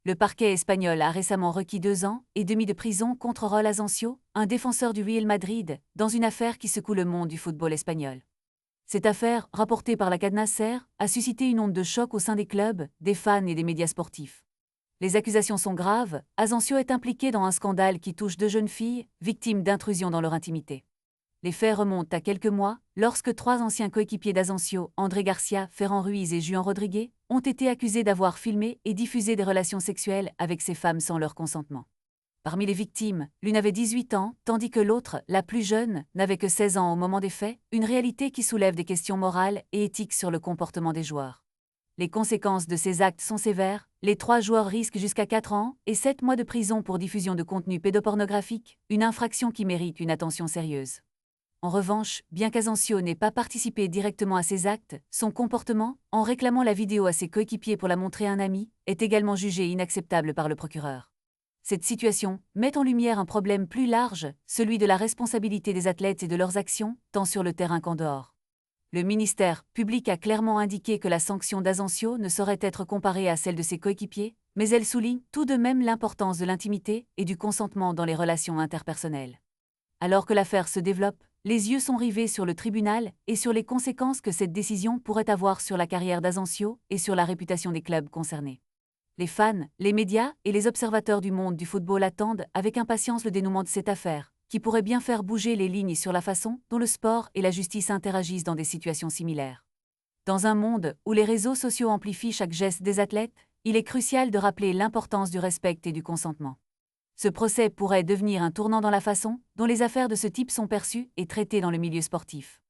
Le parquet espagnol a récemment requis 2 ans et demi de prison contre Raúl Asensio, un défenseur du Real Madrid, dans une affaire qui secoue le monde du football espagnol. Cette affaire, rapportée par la Cadena SER, a suscité une onde de choc au sein des clubs, des fans et des médias sportifs. Les accusations sont graves, Asensio est impliqué dans un scandale qui touche 2 jeunes filles, victimes d'intrusion dans leur intimité. Les faits remontent à quelques mois, lorsque 3 anciens coéquipiers d'Asensio, André Garcia, Ferran Ruiz et Juan Rodriguez, ont été accusés d'avoir filmé et diffusé des relations sexuelles avec ces femmes sans leur consentement. Parmi les victimes, l'une avait 18 ans, tandis que l'autre, la plus jeune, n'avait que 16 ans au moment des faits, une réalité qui soulève des questions morales et éthiques sur le comportement des joueurs. Les conséquences de ces actes sont sévères, les 3 joueurs risquent jusqu'à 4 ans et 7 mois de prison pour diffusion de contenu pédopornographique, une infraction qui mérite une attention sérieuse. En revanche, bien qu'Asensio n'ait pas participé directement à ces actes, son comportement, en réclamant la vidéo à ses coéquipiers pour la montrer à un ami, est également jugé inacceptable par le procureur. Cette situation met en lumière un problème plus large, celui de la responsabilité des athlètes et de leurs actions, tant sur le terrain qu'en dehors. Le ministère public a clairement indiqué que la sanction d'Asensio ne saurait être comparée à celle de ses coéquipiers, mais elle souligne tout de même l'importance de l'intimité et du consentement dans les relations interpersonnelles. Alors que l'affaire se développe, les yeux sont rivés sur le tribunal et sur les conséquences que cette décision pourrait avoir sur la carrière d'Asensio et sur la réputation des clubs concernés. Les fans, les médias et les observateurs du monde du football attendent avec impatience le dénouement de cette affaire, qui pourrait bien faire bouger les lignes sur la façon dont le sport et la justice interagissent dans des situations similaires. Dans un monde où les réseaux sociaux amplifient chaque geste des athlètes, il est crucial de rappeler l'importance du respect et du consentement. Ce procès pourrait devenir un tournant dans la façon dont les affaires de ce type sont perçues et traitées dans le milieu sportif.